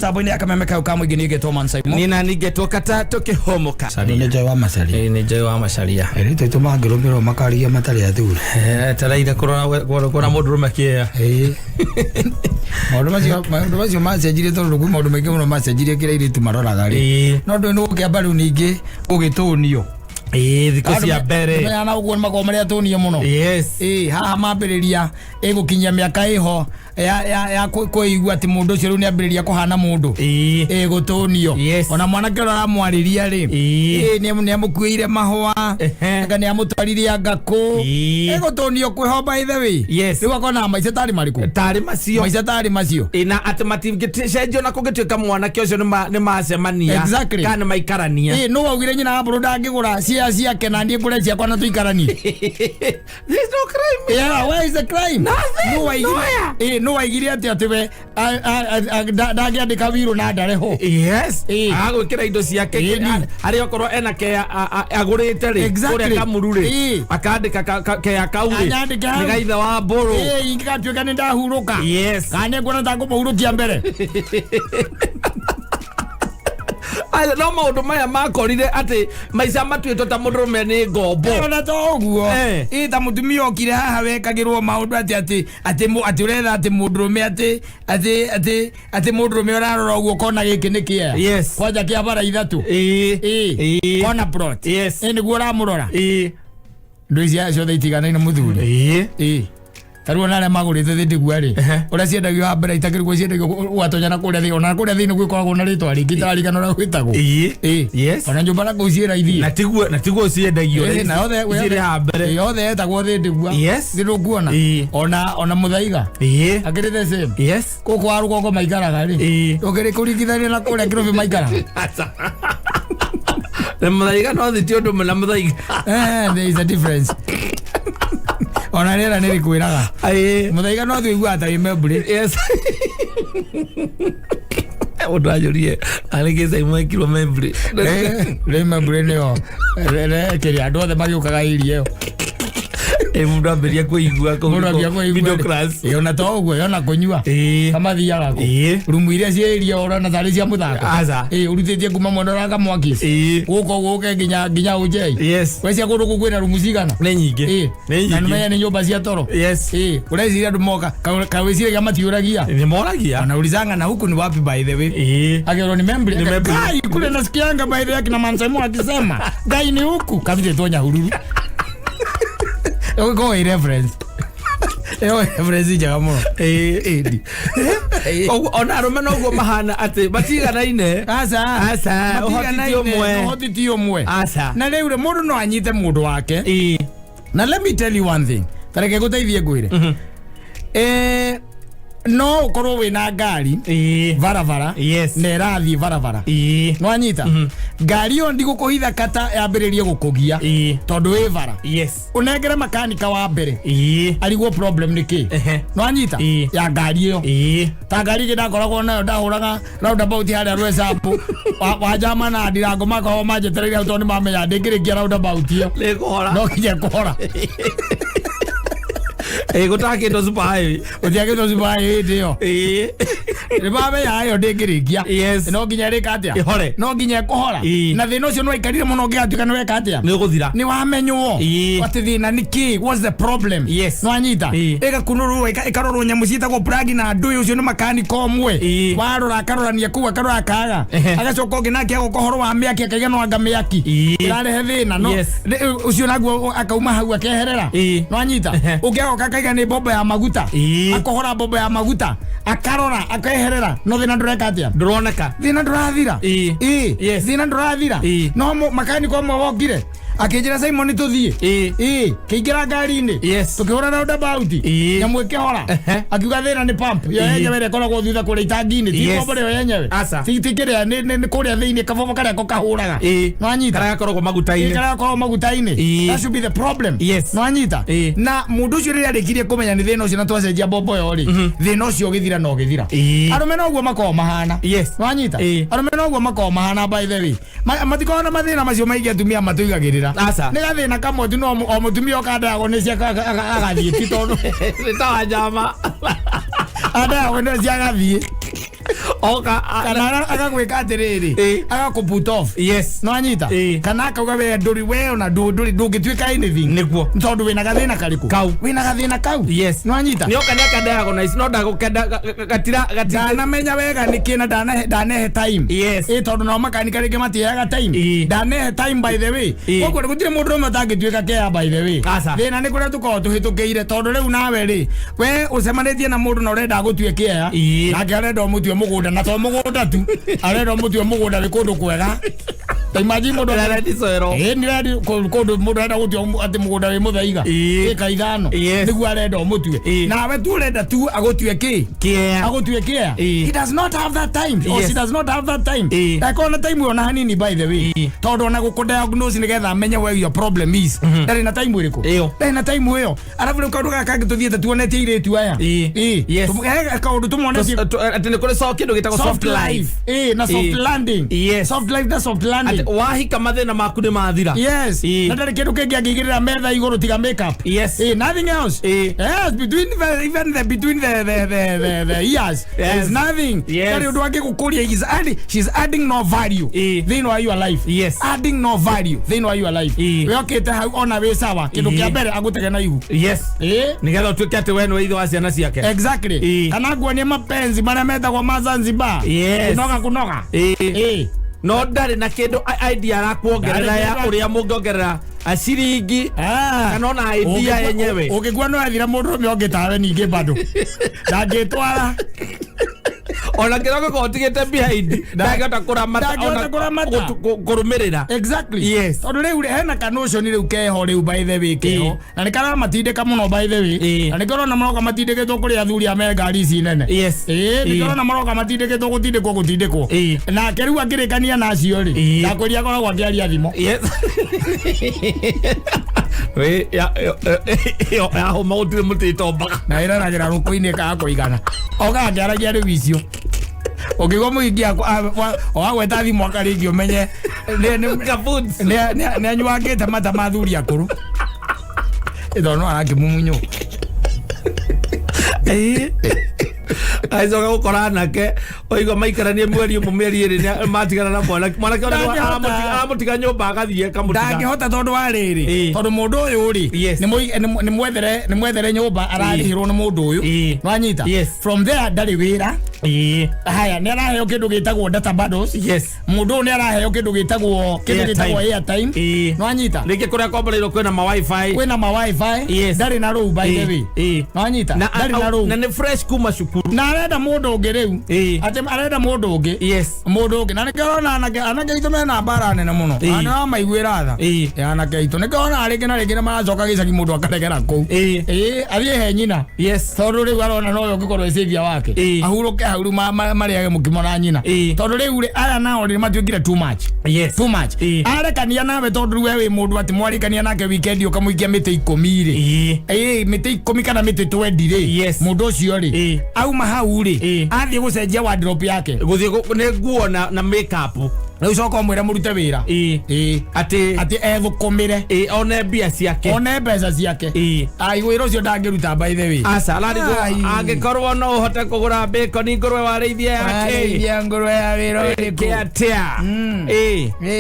Sabu ni akamemeka ukamu gini geto mansaimo. Nina ni geto kata toke homo ka. Ni jawa masali. Ni jawa masalia. Ito ito magiro makari ya matali ya dulu. Taraida korona modro makia. Modro masio masajiri to rugu modro makia modro masajiri kila ili tumarora gari. No do no ke abaru nige ogetonio. Because ya bere. Ana ugo makomere atonio muno. Yes. Haha mambiriria egukinya miaka iho ya kuigua ati mundu ucio ni ambiriria kuhana mundu gutonio ona mwana ke rora mwariria ri ni amukuire mahwa anga ni amutwariria ngaku gutonio kwihomba ithe riu akona maica tari mariku tari macio maica tari macio na automatic cenjio na kugituika mwana ke ucio ni macemania kana maikarania no waugire nyina wa buru ndangigura cia kena ndie ngure cia kwana tuikaranie. There's no crime. Yeah, where is the crime? Nothing. No waigire ati atiwe ndagiandika wiru na ndareho. Yes. Agwikira indo ciake ari okorwo ena ke agurite ri kuria kamuru ri akandika ke akauri ni gaitha wa mburu ingatuika ni ndahuruka. Yes. Kane ngona ndakuhurukia mbere. Ai no maundu maya makorire ati maica matuitwo ta mundurume ni ngombo ona to uguo ta mutumia okire haha wekagirwo maundu ati uretha ati mundurume ati mundurume urarora uguo kona giki ni kia kwanja kia bara ithatu kona plot niguo uramurora ndu icia ciothe itiganaine muthuri taruo nare magurite thindiguo ri ura ciendagio wa mbere itakirwo ciendagio gwatonya na kuria thi ona kuria thini gwikoragwo na ritwa ringi tari kana ura gwitagwo yes ona nyumba na kuciira ithi na tiguo ciendagio na othe ha mbere yothe etagwo thindiguo thiru kuona ona muthaiga akirite same kuko arugongo maikaraga ri ukiri kurigithania na kuria kirobi maikaraga na muthaiga no thi ti undu na muthaiga there is a difference. Ona rera niri kwiraga muthaiga no thuigua ta imebure odajurie alegeza imwe kilo membre membre neo kiri andu othe magiukaga irio mundu amberia kuigua video class ona to uguo ona kunyua kama thiaga ku rumu iria cieria ora na thari cia muthako urutitie kuma mondoraga mwaki guke nginya ujei wecia kundu kukwira rumu cigana ni nyingi na nime ni nyumba cia toro ureciria andu moka kaweciria kama tiuragia ni moragia na ulizanga na huku ni wapi by the way agero ni membre kai kule nasikianga by the way kina Mansaimo akisema gai ni huku kabisa tonya hururu go reference reference jamo ona roma no go mahana ati batiganaine asa hotitio mwe na leure mundu no anyite mundu wake na let me tell you one thing tareke guteithie ngwire no ukorwo wina ngari varavara nerathi varavara no anyita ngari yo ndigukuhitha kata yambiririe gukugia tondu wi vara unengere makanika wa mbere arigwo problem niki no anyita ya ngari yo ta ngari gidakoragwo nayo ndahuraga roundabout haria rwesapu wa jama na ndirango makaho manjetereire au tondu mamenya ndingirikia roundabout yo no kinya kuhora gutake ndo super highway utiake ndo super highway ndio ribabe yayo ndingirikia no nginya rika atia no nginya kuhora na thina ucio no ikarire muno ngiatuka ni weka atia ni guthira ni wamenywo ati thina niki what's the problem no anyita ega kunuru ikarorwo nyamu citagwo plug na ndui ucio ni mechanic omwe warora akarorania ku akarora kaga agacoka ngina kia gukohoro wa miaki akaiga no anga miaki irarehe thina no ucio naguo akauma hau akeherera no anyita ukiaga kaiga ni bomba ya maguta akohora bomba ya maguta akarora akaeherera no thina ndureka atia nduroneka thina ndurathira thina ndurathira no makaniko amwe wokire akinjira Simon tuthie kiingira ngari-ini tukihura roundabout nyamu ikihora akiuga thina ni pump yo yenyewe ikoragwo thutha kuria itangi-ini ti bomba yo yenyewe tikiria ni kuria thiini kabomba karia ko kahuraga no anyita karia koragwo maguta-ini that should be the problem no anyita na mundu ucio ri arikirie kumenya ni thina ucio na twacenjia bomba yo ri thina ucio githira no githira arume no guo makoo mahana no anyita arume no guo makoo mahana by the way matikona mathina macio maingi atumia matuigagirira ni gathina kamwe tu no o mutumia okadago ni cia agathie ti tondu ni ta jama adago ni cia agathie oka kana akagwika atiriri agakuput off no anyita kana akauga we nduri we ona nduri ndungituika anything niguo tondu wina gathina kariku wina gathina kau no anyita ni oka neka diagonalize no ndagukenda gatira na menya wega nikina dane time tondu no makanika ringi matiaga time dane time by the way koguo gutire mundu umwe tangituika kia by the way thina ni kuria tuko tuhitukiire tondu riu nawe ri we ucemanitie na mundu na urenda gutuikia nake arenda umutue mugunda na to mugunda tu arenda umutue mugunda ri kundu kwega imagine mundu arenda soero ni radi kundu mundu arenda gutue ati mugunda wi muthaiga ika ithano niguo arenda umutue nawe tu urenda tu agutue agutue kia he does not have that time or she does not have that time takona time ona hanini by the way tondu ona gukudiagnose nigetha amenye where your problem is ndari na time iriku ndari na time iyo arabu riu kaundu gaka tuthiete tuonetie iretu aya kaundu tumonetie atene kuri so kindu gitagwo soft life na soft landing soft life na soft landing wahika mathina maku ni mathira na ndari kindu kingi angigirira metha iguru tiga makeup nothing else between the years there's nothing ndari undu wangi gukuria she's adding no value they know your life adding no value they know your life we okete hau ona we sawa kindu kia mbere agutege na ihu nigetha utuike ati we ni ithe wa ciana ciake exactly kana nguonie mapenzi maria metagwo ma Zanzibar kunoga no ndari na kindu idea arakuongerera ya uria mungongerera aciringi kana ona idea yenyewe ukigwa no athira mundu ume ongetawe ningi bado ndangitwara ona kiroko ko tigete behind ndagota kuramata kurumirira exactly tondu riu hena kanotion riu keho riu by the way keho na nikara matindika muno by the way na nikoro na maroka matindiketwo kuri athuri a megari ici nene nikoro na maroka matindiketwo gutindikwo na keriu angirikania nacio ri ndakwiria koragwo akiaria thimo we ya homa utire mutito mbaka na ira nagira ruko-ini ka kuigana oga ngaragia riu icio ukigwa muingi wagweta thimu akaringi umenye ni anyuangite mata mathuri akuru no arakimumunyo aizoga gukora nake oigo maikaranie mweri umwe ri matigana na mwanake aramutiga nyumba agathie kamutiga ndangihota tondu wa riri tondu mundu uyu ri ni mwethere nyumba ararihirwo ni mundu uyu nwanyita from there ndari wira haya ni araheo kindu gitagwo data bundles mundu ni araheo kindu gitagwo airtime nwanyita rike kuria komboleiro kwina ma wifi ndari na ruu by the way nwanyita ndari na ruu na ni fresh kuma shukuru na arenda mundu ungi riu ati arenda mundu ungi mundu ungi na nikirona anake itu mena bara nene muno ana wa maiguira tha anake itu nikirona aringi na ringi maracoka gicagi mundu akaregera kuu athie he nyina tondu riu arona no ngikorwo icithia wake ahuruke hauru mariage mukimo na nyina tondu riu aya nao ni matuikire too much arekania nawe tondu riu we mundu ati mwarikania nake weekend ukamuikia miti 10 ri miti 10 kana miti 20 ri mundu ucio ri auma hau ri athie gucenjia wardrobe yake guthie ne nguo na makeup riu coka mwira murute wira ati ethukumire one mbia ciake one mbeca ciake ai wira ucio ndangiruta by the way salary angikorwo no uhote kugura bacon ngurwe warithia yake ngurwe ya wira uriku atia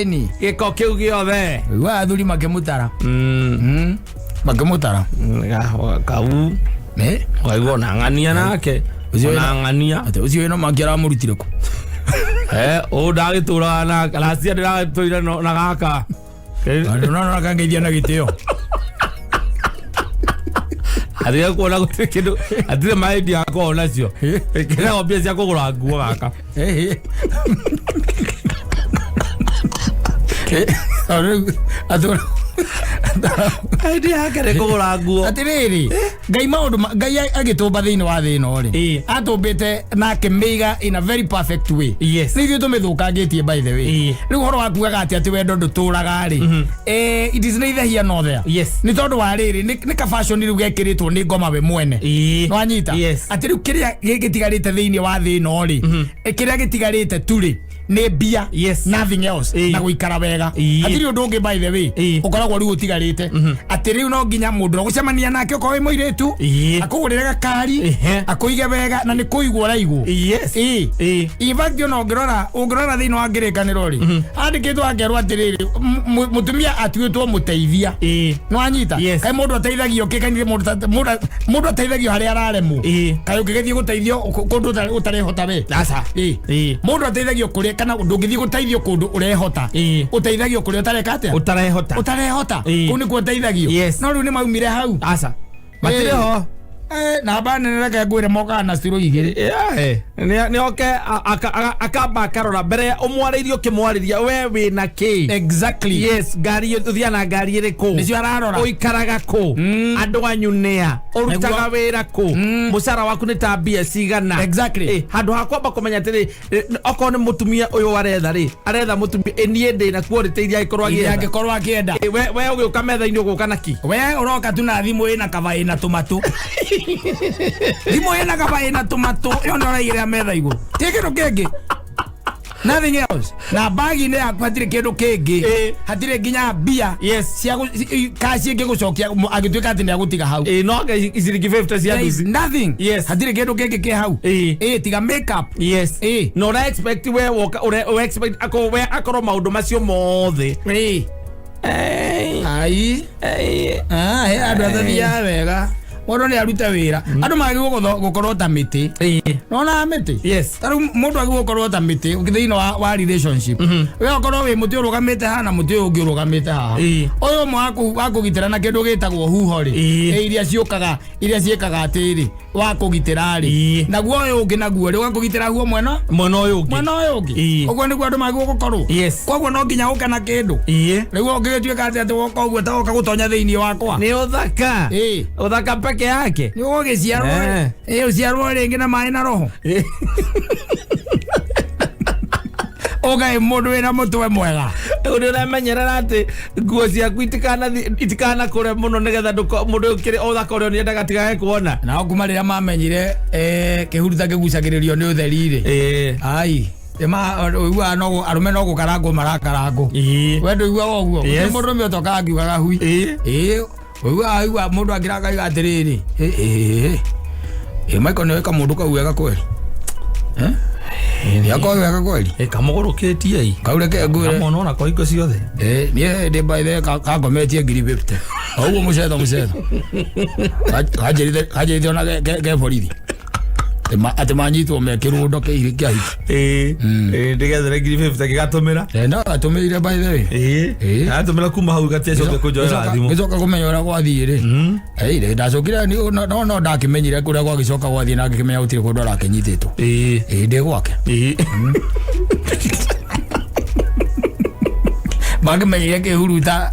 ni giko kiu giothe wa athuri makimutara kau waigwo na ng'ania nake na ng'ania ati ucio no makiara murutire ku o ndagitura na klasia ndiragira na gaka no kangeithia na gitio athire kuona gutirĩ kĩndũ atirĩ maindi akorwo nacio ĩkĩragwo mbia cia kũgũra nguo gaka aindi yake nĩ kũgũra nguo atirĩrĩ ngai maũndũ ngai agĩtũmba thĩinĩ wa thĩ ĩno rĩ atũmbĩte na akĩmĩiga in a very perfect way nĩ ithuĩ tũmĩthũkangĩtie by the way rĩu ũhoro wa kugaga atĩ wendo ndũtũraga rĩ it is neither here nor there nĩ tondũ wa rĩrĩ nĩ ka fashion rĩu gekĩrĩtwo nĩ ngoma we mwene nĩwanyita atĩ rĩu kĩrĩa gĩtigarĩte thĩinĩ wa thĩ ĩno rĩ kĩrĩa gĩtigarĩte tu rĩ nĩ mbia nothing else na gũikara wega hatirĩ ũndũ ũngĩ by the way ũkoragwo rĩu ũtigarĩte aciarite ati riu no nginya mundu gucemania nake ko wi muiretu akugurire gakari akuige wega na ni kuigwa raigu ibathio no ngirora thini wa ngirikaniro ri andikitwo akerwo atiriri mutumia atuitwo muteithia no anyita kai mundu ateithagio kikanire mundu ateithagio hari araremwo kai ukigethie guteithio kundu utarehota we mundu ateithagio kuri kana ndungithie guteithio kundu urehota uteithagio kuri utareka atia utarehota kuni ku uteithagio no riu ni maumire hau matire ho na bana nireke ngwire moka na stiro igiri ni oke akamba karora mbere umwaririo kimwariria we wi na ki exactly ngari uthia na ngari iri ku nicio ararora uikaraga ku andu anyunea urutaga wira ku mucara waku ni tabia cigana exactly handu hakwamba kumenya tiri oko ni mutumia uyu aretha mutumia enie ndi na quality iria ikorwo agienda we ugiuka metha ini uguka naki we uroka tu na thimu ina kava ina tomatu thimu ina kava ina tomatu yo ndora igira metha iguru tikiru kingi nothing else na bagi ne akwatire kindu kingi hatire nginya bia cia kaci ngigucokia agitwika ati ni agutiga hau no isiringi 50 cia duzi nothing hatire kindu kingi ke hau tiga makeup no ra expect we expect akoro maundu macio mothe andu athathia wega mundu ni aruta wira andu magirwo gukorwo ta miti nona miti taru mundu agirwo gukorwo ta miti ukithina wa relationship we ukorwo wi muti urugamite hana muti ungi urugamite haha uyu mwaku wakugitira na kindu gitagwo huho ri iria ciekaga atiri wakugitira ri naguo uyu ungi naguo ri wakugitira huo mwena uyu ungi uguo niguo andu magirwo gukorwo koguo no nginya ukana kindu riu ungigituika ati woka uguo ta woka gutonya thiini wakwa ni uthaka peke yake ni ugiciarwo uciarwo ringi na mai na roho ogai mundu wina mutwe mwega uri uramenyerera ati nguo ciaku itikana kure muno nigetha mundu ukiri uthakore ni endaga tigae kuona na kuma riria mamenyire kihuruta kigucagiririo ni utheri ri ai uigua no arume no gukarango marakarango wendo igua woguo mundu mi otoka angiugaga hui uigua mundu angiranga atiriri Michael ni weka mundu kauwega kweli yako wega kweli kamugoroketie ai kaureke ngure kama unaona kwa iko ciothe nie ndi by the kagometie ngiri 50 augo mucetho hajerite ona ke borithi ati manyitwo mekirundo ke iri kia ndigethere ngiri 50 gigatumira no atumire by the way atumira kuma hau gatecoke kunjora thimu gicoka kumenyora gwathii ri ndacokire no ndakimenyire kuria gwagicoka gwathii na ngikimenya gutire kundu arakinyititwo ndi gwake bagimenyire kihuruta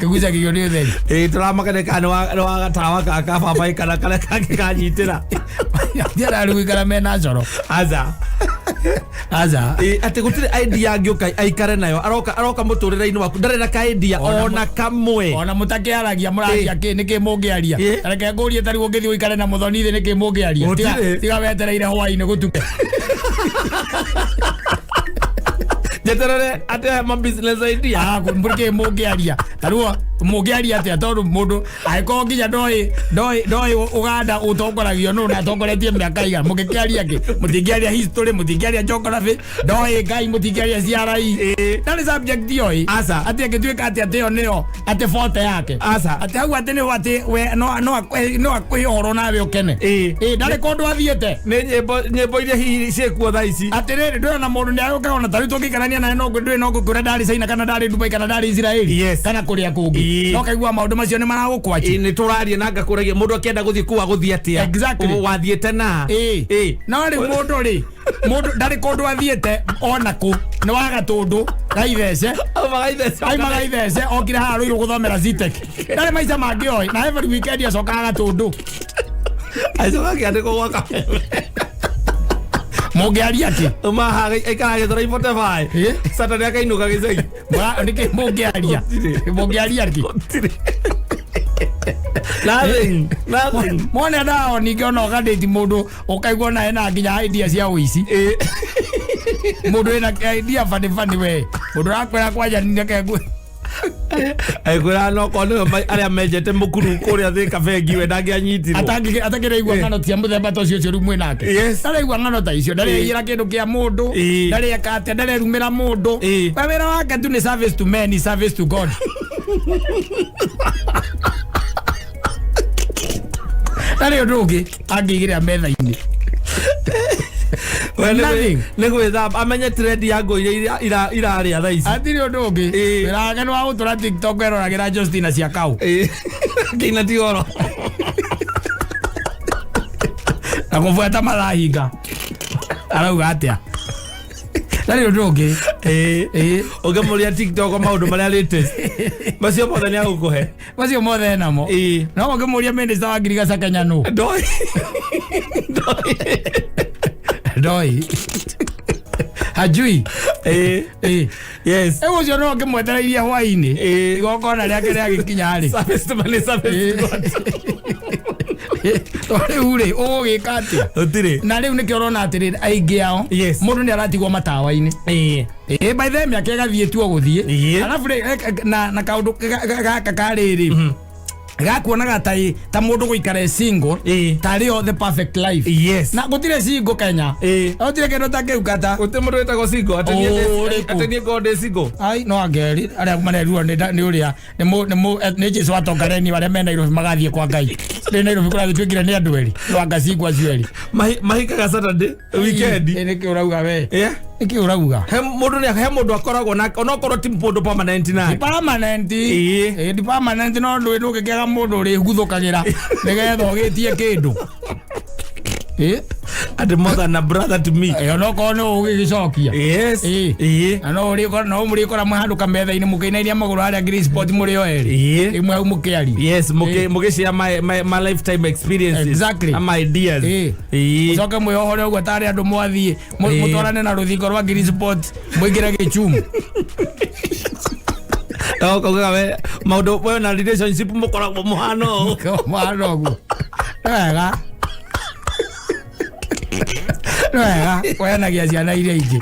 kigucagio ni utheri turamakana ni wa gatawa gaka baba ikana kale kanyitira ndirarugikara mena coro aza ati gutire idea ngioka aikare nayo aroka muturire-ini waku ndare na ka idea ona kamwe ona mutakiaragia muragia ki niki mungiaria reke ngurie tari ungithi uikare na muthoni thi niki mungiaria tiga wetereire hwaini gutuke jeterere ate ma business idea kumburike mungiaria tarua mungiaria ate tondu mundu aiko nginya ndoi uganda utongoragio no na tongoretie miaka iga mugikiaria ki mutingiaria history mutingiaria geography ndoi ngai mutingiaria CRI that subject yoi asa ate ngitwika ate yo neo ate forte yake asa ate hau ate ni ate we no akwihoro nawe ukene ndari kondu athiete ni nyimbo iria hihi ciekuo thaa ici ate riri ndona mundu ni ayoka ona tari tukikarania na no ndui no kura ndari China kana ndari Dubai kana ndari Israeli kana kuria kungi no kaigua maundu macio ni maragukwachi ni turaria na ngakuragia mundu akienda guthii kuwa guthii atia wathiete na no ri mundu ndari kondu athiete ona ku ni waga tundu gaithece magaithece okire haha ruiru guthomera CTEC ndari maica mangi oi na every weekend acokaga tundu aicoka kiandiko gwaka mungiaria ki maha ikara thora ipote Saturday akainuka gicagi ndike mungiaria ki nothing mone ndao ningiona ukanditi mundu ukaigua nae na nginya idea cia uici mundu ena idea fani we mundu rakwera kwanja nine kegwe ai kwira no kono aria mejete mukuru kuria thika bengi we ndangi anyitiro atagire igwa ngano tia muthemba tocio cio rumwe nake ndare igwa ngano ta icio ndare ira kindu kia mundu ndare akate ndare rumira mundu wera wake tu ni service to men, service to God. Ndare undugi angigira metha-ini nigwitha amenye trend ya ngo iraria tha ici atiri undu ungi wiraga no autura TikTok eroragira Justina cia kau kina tigoro na kufuata mathahinga arauga atia ndari undu ungi ugemuria TikTok maundu maria latest macio mothe ni agukuhe macio mothe namo no ugemuria minister wa Ngirigaca Kenya no Doi hajui yes ewo cio no ngimwetereirie hwaini igokona riake riagikinya ri ore ure ugika atia utire na riu nikio rona atiriri aingi ao mundu ni aratigwo matawa-ini by the way akegathie tuo guthie alafu na kaundu gaka kariri gakuonaga ta mundu guikara single tario the perfect life na gutire single Kenya gutire kindu ta kiu kata guti mundu wetagwo single atenie gode single ai no angeri aria manerua ni uria ni Jesu atongareni baria me Nairobi magathie kwa Ngai ni Nairobi kura twikire ni andu eri no angacigwa cieri mahikaga Saturday weekend ni ki urauga we iki urauga he mundu akoragwo na onokorwo ti mundu permanent na permanent di permanent no ndu ugikiaga mundu uri guthukagira nigetha ugitie kindu and mother na brother to me no kono ugigicokia no uri ko no muri ko mahandu kametha-ini mukinainia maguru aria Green Sport muri o eri imwe mukiari mugishare my lifetime experiences exactly my ideas soka muyohore ugo tari andu mwathie mutwarane na ruthingo rwa Green Sport muigire gichumu kauga we maundu we na relationship mukoragwo muhano guo wega wayanagia ciana iria ingĩ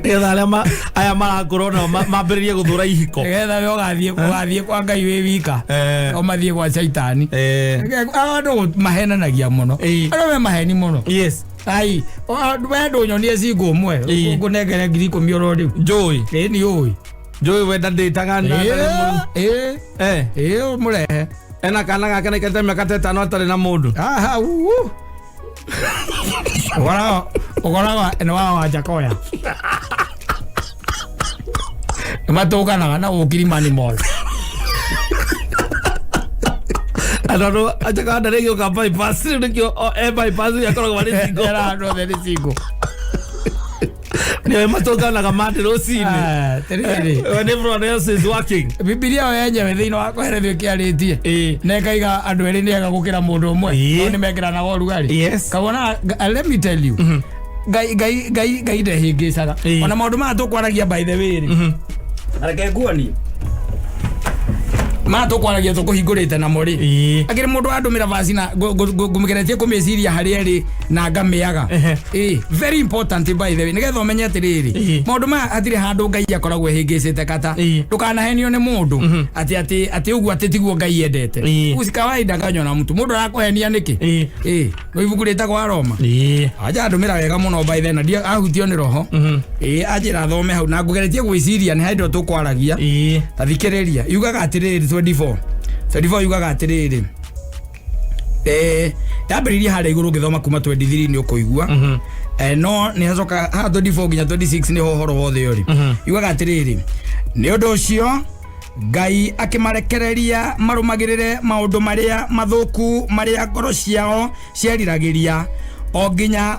ngetha aya marakorwo mambĩrĩrie gũthũra ihiko ngetha we ũgathiĩ kwa Ngai wĩ wika o mathiĩ gwa caitani andũ mahenanagia mũno andũ me maheni mũno ai we ndũnyonie cingo ũmwe ngũnengere 10,000 oro rĩu njũĩ nĩ ũĩ njũĩ wenda ndĩtaga mũrehe ena kana gake naikete mĩaka 5 atarĩ na mũndũ ukoraga ene wao Wajakoya matũkanaga na Kilimani Mall andũ Wajakoya ndarĩgio ka bypass nĩkĩo bypass yakoragwo marĩ singo andũ othe nĩ singo niwe matũkanaga mandi rũcinĩ when everyone else is working Bibilia yo yenyewe thĩinĩ wa kweherethio kĩarĩtie na ĩkaiga andũ erĩ nĩ ega gũkĩra mũndũ ũmwe no nĩ mekĩranaga ũrugarĩ kawona let me tell you Ngai ndehĩngĩcaga ona maũndũ maya tũkwaragia by the way reke nguonie ma tũkwaragia tũkũhingũrĩte namo rĩ akĩrĩ mũndũ andũmĩra vaci na ngũmĩgeretie kũmĩciria harĩa ĩrĩ na ngamĩaga very important by the way nĩgetha ũmenye atĩrĩrĩ maũndũ maya hatirĩ handũ Ngai akoragwo ehĩngĩcĩte kata ndũkanahenio nĩ mũndũ atĩ ũguo atĩ tiguo Ngai endete usi kawaida kanyona mtu mũndũ arakũhenia nĩkĩ no ibuku rĩtagwo Aroma aja andũmĩra wega mũno by the way na ndia ahutio nĩ roho anjĩra thome hau na ngũgeretie gwĩciria nĩ hĩndĩ tũkwaragia tathikĩrĩria yugaga atĩrĩrĩ 24 yugaga atiriri yambĩrĩirie harĩa igũrũ ngĩthoma kuma 23 nĩ ũkũigua no nĩ hacoka ha 24 nginya 26 nĩ ũhoro wothe ũrĩ yugaga atiriri nĩ ũndũ ũcio Ngai akĩmarekereria marũmagĩrĩre maũndũ marĩa mathũku marĩa ngoro ciao ciariragĩria o nginya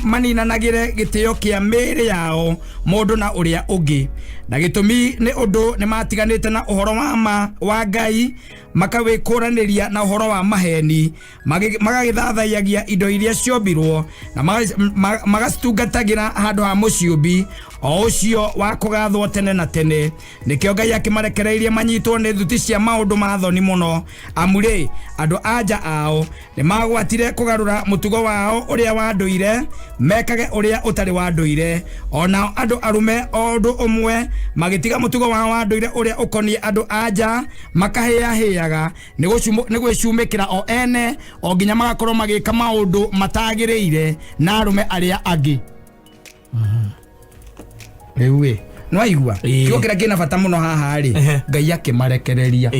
maninanagĩre gĩtĩo kĩa mĩĩrĩ yao mũndũ na ũrĩa ũngĩ na gĩtũmi nĩ ũndũ nĩ matiganĩte na ũhoro wa Ngai makawĩkũranĩria na ũhoro wa maheni magagĩthathaiyagia indo iria ciombirwo na magacitungatagĩra handũ ha mũciũmbi ucio wa kugathwo tene na tene nikio Ngai akimarekereirie manyitwo ni thuti cia maundu ma thoni muno amure andu anja ao ni magwatire kugarura mutugo wao uria wa nduire mekage uria utari wa nduire ona andu arume ondu umwe magitiga mutugo wao wa nduire uria ukonie andu anja makahiahiaga ni gwicumikira o ene o nginya magakorwo magika maundu matagiriire na arume aria angi Ewe no aigua kio kira kina bata muno haha ri Ngai akimarekereria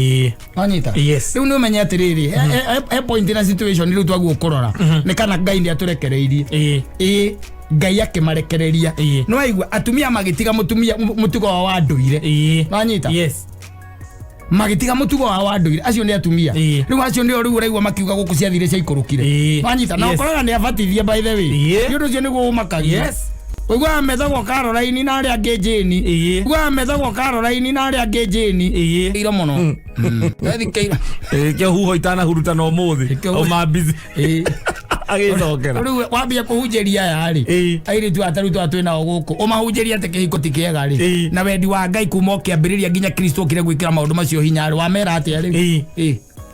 anyita riu ni umenye atiriri point na situation riu twagu kurora ni kana Ngai ndi aturekereirie Ngai akimarekereria no aigua atumia magitiga mutugo wa nduire anyita magitiga mutugo wa nduire acio ni atumia riu acio ndio riu raigua makiuga guku cia thire cia ikurukire anyita na ukorora ni abatithia by the way ni undu cio ni gumakagia Ugwa methagwo Caroline na aria ngejeni. Ugwa methagwo Caroline na aria ngejeni. Ira muno. Thikeira. Ke huho itana huruta no muthi. O ma busy. Agithokera. Riu wambia kuhunjeria yari. Aire tu atarutu atwena guku. O mahunjeria te kihiko tikiega ri. Na wendi wa Ngai kuma okiambiriria ginya Kristo kire gwikira maundu macio hinya ri. Wamera atia ri.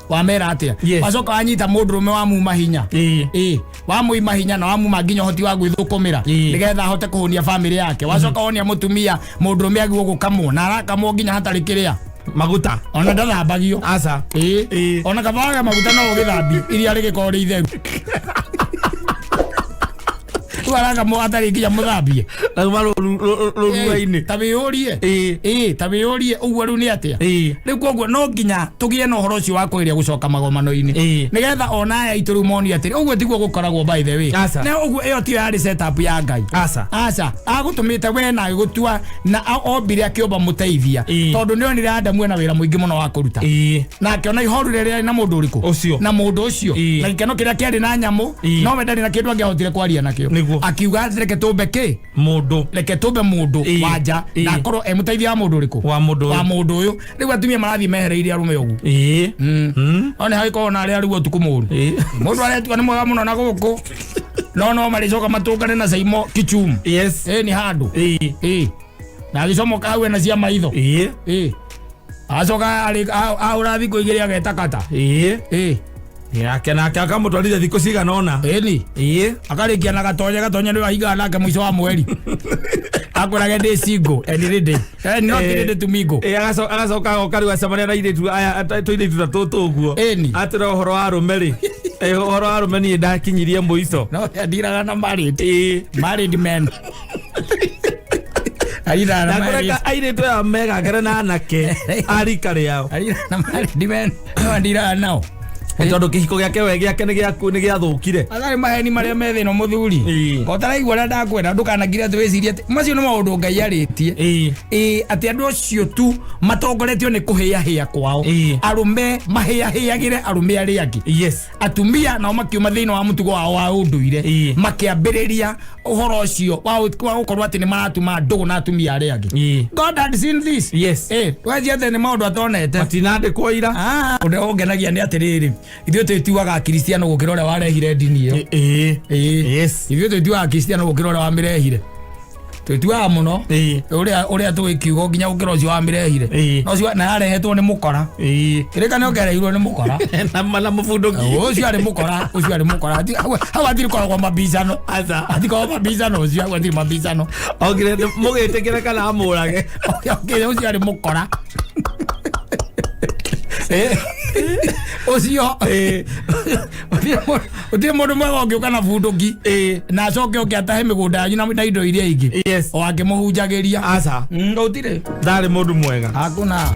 Wamera atia wacoka anyita mundurume wa muma hinya wa muima hinya na wa muma nginya hoti wa gwithukumira nigetha hote kuhunia family yake wacoka onia mutumia mundurume agiwo gukamwo na arakamwo nginya hatari kiria maguta ona ndathambagio aca ona kabaga maguta no ugithambi iria rigikori itheru Waraga mo atari nginya muthambie ruruaini tabiurie uguo riu ni atia riu koguo no nginya tugie no horo cio wa kwiria gucoka magomano-ini nigetha ona ya ituru moni atiri uguo tiguo gukoragwo by the way na uguo iyo ti yari setup ya Ngai aca agutumite we na gutua na ombire akiomba muteithia tondu ni onire Adamu na wira muingi muno wa kuruta na akiona ihoru riria na mundu uriku na mundu ucio na ikeno kiria kiari na nyamu no wendani na kindu angehotire kwaria nakio akiuga reke tumbe ki mundu reke tumbe mundu wanja na korwo emuteithia wa mundu uriku wa mundu uyu riu atumia marathi mehereirie arume ugu ona haiko na ria riu tukumuru mundu aretua ni mwega muno na guku no maricoka matungane na Saimo Kichum ni handu na gicomoka hau na cia maitho acoka aurathi kuigiria getakata yake na kaka mutwarire thiko cigana ona akarikia na gatonya ni wahiga nake mwico wa mweri akorage ndi single and ready not ready to mingle agacoka okariwa samania na iretu aya toiretu tatu guo atira horo wa rumeri horo wa rumeri ni ndakinyirie muico no ndiraga na married men Aira na married aire to ya mega gara na anake arikare yao aira na married men no ndiraga nao tondu kihiko giake we giake ni giathukire athari maheni maria methe no muthuri kotaraigua na ndakwenda ndukanagira ati wicirie ati macio no maundu Ngai aritie ati andu acio tu matongoretio ni kuhiahia kwao arume mahiahiagire arume ari angi atumia nao makiuma thiini wa mutugo wao wa unduire makiambiriria uhoro ucio wa gukorwo ati ni maratuma ndugu na atumia ari angi God had seen this wajia thene maundu atonete matinandikwo ira ungenagia ni atiriri ithuĩ twĩtuaga Kristiano gũkĩra ũrĩa warehire ndini ĩyo ithuĩ twĩtuaga Kristiano gũkĩra ũrĩa wamĩrehire twĩtuaga mũno ũrĩa tũgĩkiuga nginya gũkĩra ũcio wamĩrehire ũcio na yarehetwo nĩ mũkora kĩrĩkanĩro kĩareheirwo nĩ mũkora na mũbunduki ũcio arĩ mũkora hau hatirĩ koragwo mambicano hatikoragwo mambicano ũcio hau hatirĩ mambicano okire mũgĩtĩkĩre kana amũrage ũcio arĩ mũkora Ocio utie mundu mwega ngiuka na bunduki na acoke okiatahe migunda yanyu na indo iria ingi o akimuhunjagiria aca utire ndari mundu mwega hakuna